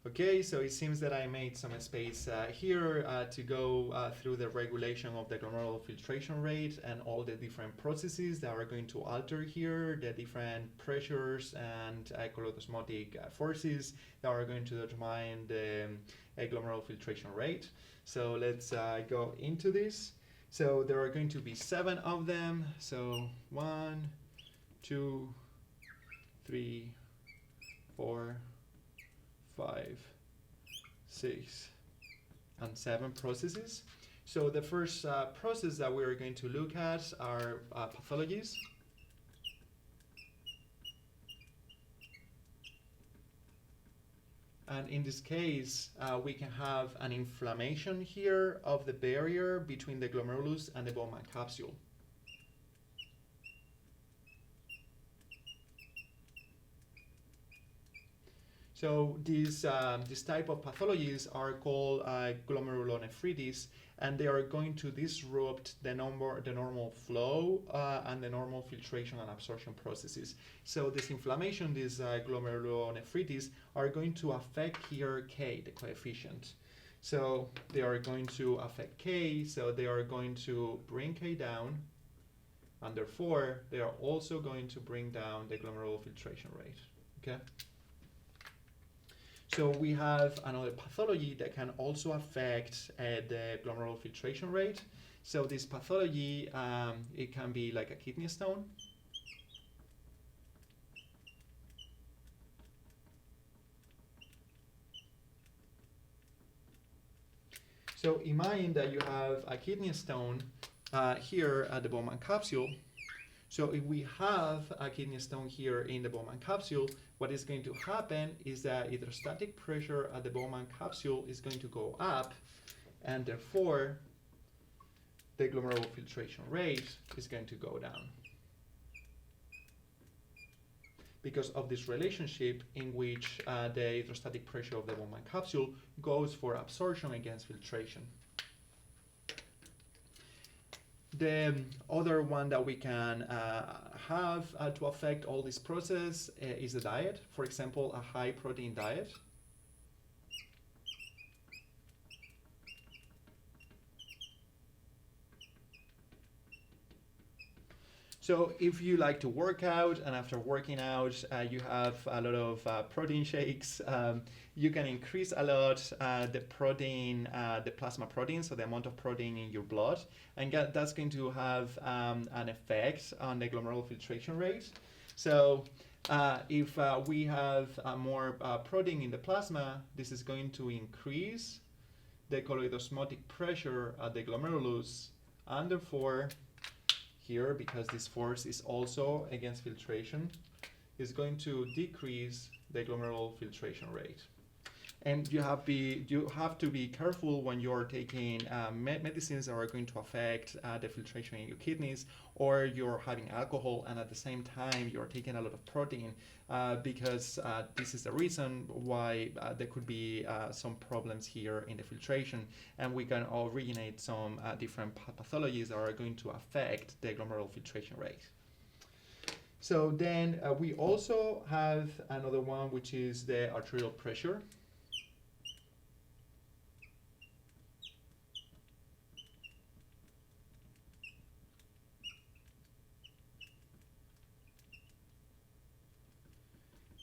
Okay, so it seems that I made some space here to go through the regulation of the glomerular filtration rate and all the different processes that are going to alter here, the different pressures and colloidosmotic forces that are going to determine the glomerular filtration rate. So let's go into this. So there are going to be 7 of them. So 1, 2, 3, 4, 5, 6, and 7 processes. So the first process that we're going to look at are pathologies. And in this case, we can have an inflammation here of the barrier between the glomerulus and the Bowman capsule. So these type of pathologies are called glomerulonephritis, and they are going to disrupt the normal flow and the normal filtration and absorption processes. So this inflammation, this glomerulonephritis, are going to affect here K, the coefficient. So they are going to affect K, so they are going to bring K down, and therefore they are also going to bring down the glomerular filtration rate. Okay. So we have another pathology that can also affect the glomerular filtration rate. So this pathology, it can be like a kidney stone. So imagine that you have a kidney stone here at the Bowman capsule. So if we have a kidney stone here in the Bowman capsule, what is going to happen is that hydrostatic pressure at the Bowman capsule is going to go up, and therefore the glomerular filtration rate is going to go down, because of this relationship in which the hydrostatic pressure of the Bowman capsule goes for absorption against filtration. The other one that we can have to affect all this process is the diet. For example, a high protein diet. So if you like to work out, and after working out you have a lot of protein shakes, you can increase a lot the protein, the plasma protein, so the amount of protein in your blood, and that's going to have an effect on the glomerular filtration rate. So if we have more protein in the plasma, this is going to increase the colloidosmotic pressure at the glomerulus, and therefore here, because this force is also against filtration, is going to decrease the glomerular filtration rate. And you have to be careful when you're taking medicines that are going to affect the filtration in your kidneys, or you're having alcohol and at the same time you're taking a lot of protein, because this is the reason why there could be some problems here in the filtration, and we can originate some different pathologies that are going to affect the glomerular filtration rate. So then we also have another one, which is the arterial pressure.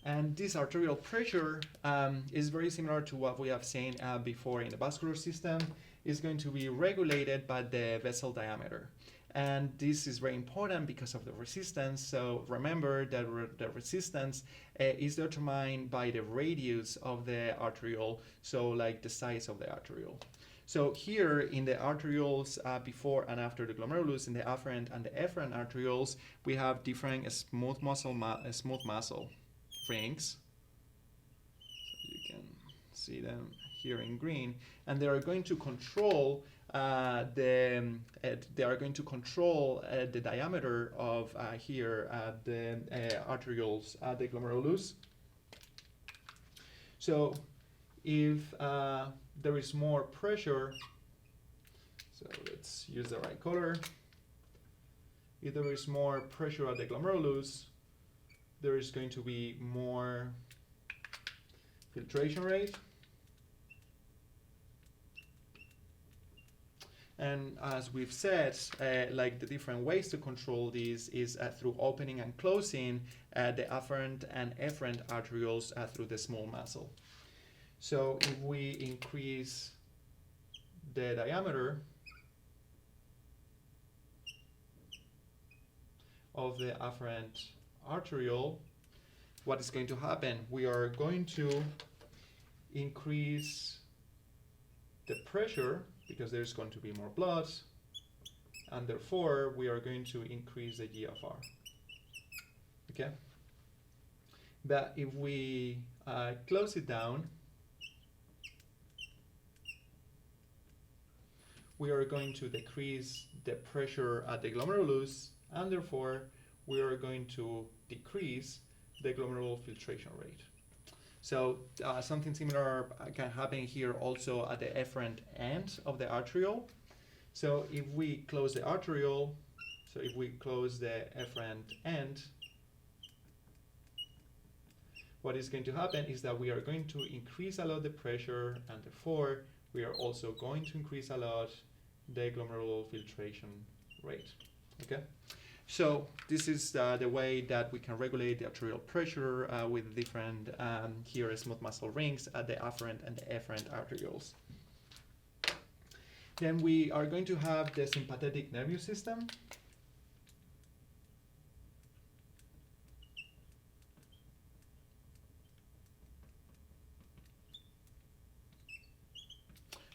And this arterial pressure is very similar to what we have seen before in the vascular system. It's going to be regulated by the vessel diameter. And this is very important because of the resistance. So remember that the resistance is determined by the radius of the arteriole, so like the size of the arteriole. So here in the arterioles before and after the glomerulus, in the afferent and the efferent arterioles, we have different smooth muscle rings. So you can see them here in green, and they are going to control the diameter of here the arterioles, the glomerulus. So if there is more pressure, so let's use the right color. If there is more pressure at the glomerulus, there is going to be more filtration rate. And as we've said, like the different ways to control this is through opening and closing the afferent and efferent arterioles through the small muscle. So if we increase the diameter of the afferent arteriole, what is going to happen? We are going to increase the pressure because there's going to be more blood, and therefore we are going to increase the GFR. Okay? But if we close it down, we are going to decrease the pressure at the glomerulus, and therefore we are going to decrease the glomerular filtration rate. So something similar can happen here also at the efferent end of the arteriole. So if we close the arteriole, so if we close the efferent end, what is going to happen is that we are going to increase a lot the pressure, and therefore we are also going to increase a lot the glomerular filtration rate. Okay? So this is the way that we can regulate the arterial pressure with different here smooth muscle rings at the afferent and the efferent arterioles. Then we are going to have the sympathetic nervous system.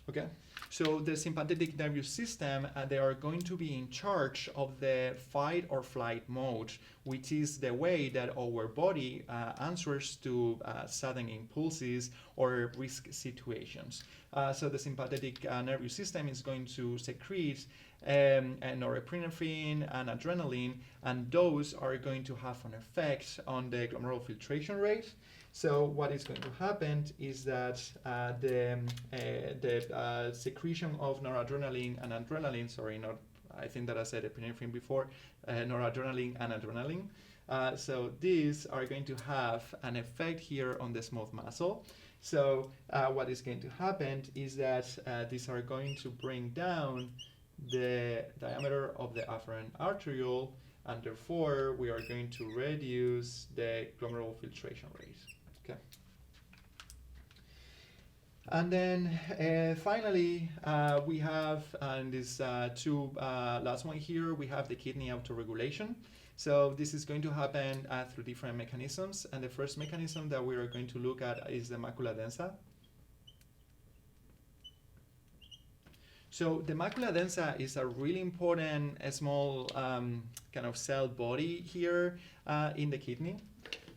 Okay. So the sympathetic nervous system, they are going to be in charge of the fight or flight mode, which is the way that our body answers to sudden impulses or risk situations. So the sympathetic nervous system is going to secrete norepinephrine and adrenaline, and those are going to have an effect on the glomerular filtration rate. So what is going to happen is that the secretion of noradrenaline and adrenaline, I think that I said epinephrine before, noradrenaline and adrenaline. So these are going to have an effect here on the smooth muscle. So what is going to happen is that these are going to bring down the diameter of the afferent arteriole, and therefore we are going to reduce the glomerular filtration rate. Okay. And then finally, we have in this two last one here, we have the kidney autoregulation. So this is going to happen through different mechanisms, and the first mechanism that we are going to look at is the macula densa. So the macula densa is a really important small kind of cell body here in the kidney.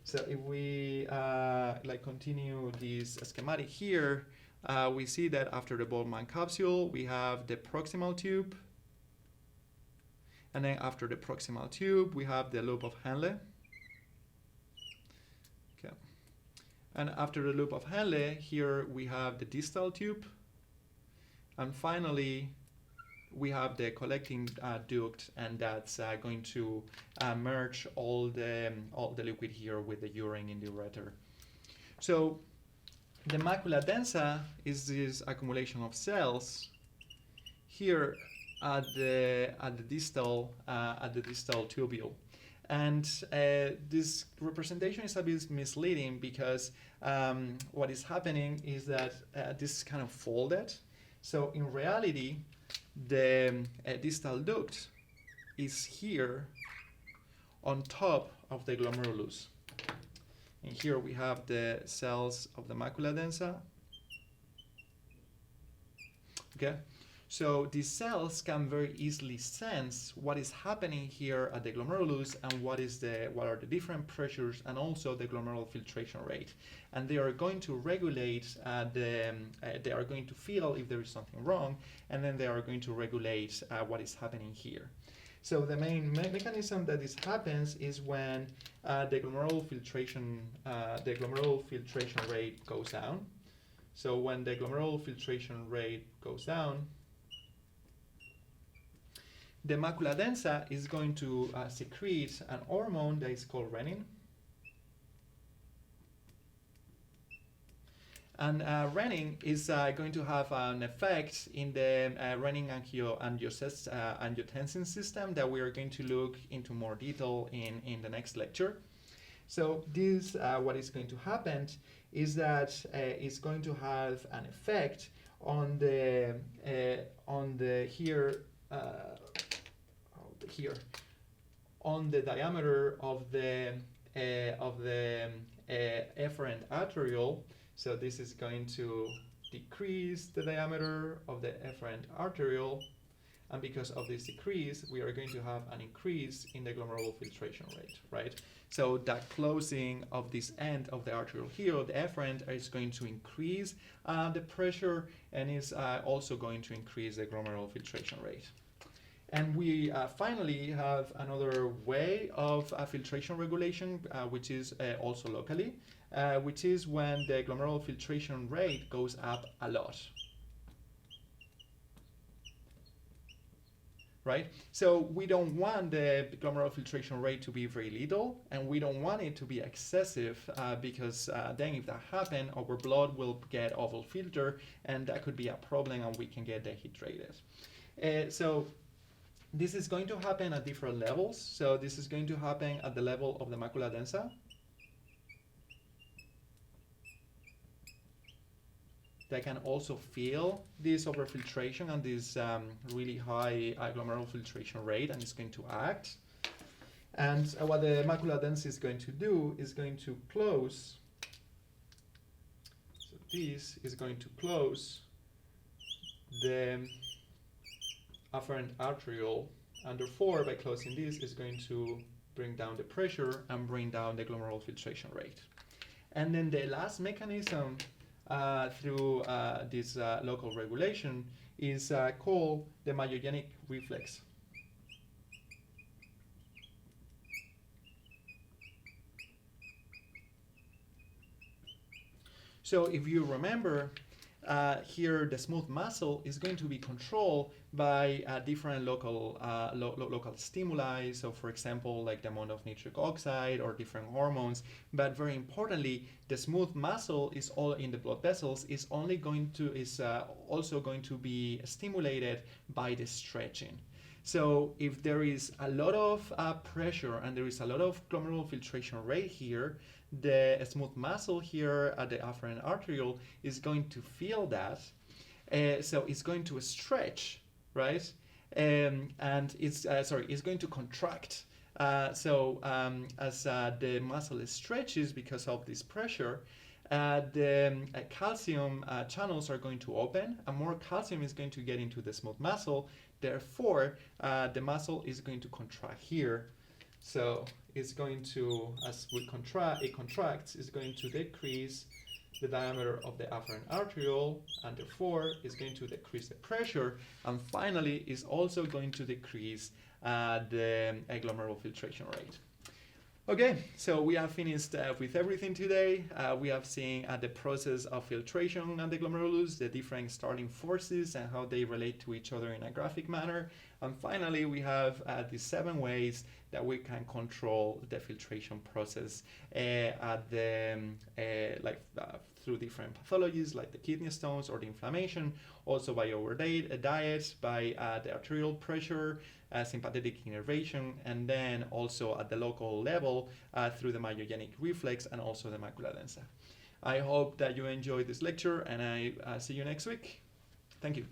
So if we continue this schematic here, we see that after the Bowman capsule, we have the proximal tube. And then after the proximal tube, we have the loop of Henle. Okay. And after the loop of Henle, here we have the distal tube. And finally, we have the collecting duct, and that's going to merge all the liquid here with the urine in the ureter. So the macula densa is this accumulation of cells here at the distal tubule, and this representation is a bit misleading because what is happening is that this is kind of folded. So in reality, the distal duct is here on top of the glomerulus. And here we have the cells of the macula densa. Okay, so these cells can very easily sense what is happening here at the glomerulus and what are the different pressures and also the glomerular filtration rate. And they are going to regulate they are going to feel if there is something wrong, and then they are going to regulate what is happening here. So the main mechanism that this happens is when the glomerular filtration rate goes down. So when the glomerular filtration rate goes down, the macula densa is going to secrete an hormone that is called renin. And renin is going to have an effect in the renin-angiotensin system that we are going to look into more detail in the next lecture. So this, what is going to happen is that it's going to have an effect on the here on the diameter of the efferent arteriole. So this is going to decrease the diameter of the efferent arteriole, and because of this decrease, we are going to have an increase in the glomerular filtration rate, right? So that closing of this end of the arteriole here, the efferent, is going to increase the pressure, and is also going to increase the glomerular filtration rate. And we finally have another way of filtration regulation, which is also locally, which is when the glomerular filtration rate goes up a lot. Right? So we don't want the glomerular filtration rate to be very little, and we don't want it to be excessive, because then if that happens, our blood will get over-filtered, and that could be a problem, and we can get dehydrated. So this is going to happen at different levels. So this is going to happen at the level of the macula densa. They can also feel this overfiltration and this really high glomerular filtration rate, and it's going to act. And what the macula densa is going to do is going to close. So this is going to close the afferent arteriole, and therefore by closing this is going to bring down the pressure and bring down the glomerular filtration rate. And then the last mechanism through this local regulation is called the myogenic reflex. So if you remember, here the smooth muscle is going to be controlled by different local stimuli. So for example, like the amount of nitric oxide or different hormones. But very importantly, the smooth muscle is all in the blood vessels is also going to be stimulated by the stretching. So if there is a lot of pressure and there is a lot of glomerular filtration rate here, the smooth muscle here at the afferent arteriole is going to feel that. So it's going to stretch, right? And it's going to contract. As the muscle stretches because of this pressure, the calcium channels are going to open, and more calcium is going to get into the smooth muscle. Therefore, the muscle is going to contract here. So it's going to, as it contracts, it's going to decrease the diameter of the afferent arteriole, and therefore is going to decrease the pressure, and finally is also going to decrease the glomerular filtration rate. Okay, so we have finished with everything today. We have seen the process of filtration and the glomerulus, the different starting forces and how they relate to each other in a graphic manner. And finally, we have these 7 ways that we can control the filtration process through different pathologies like the kidney stones or the inflammation, also by our diet, by the arterial pressure, sympathetic innervation, and then also at the local level through the myogenic reflex and also the macula densa. I hope that you enjoyed this lecture, and I see you next week. Thank you.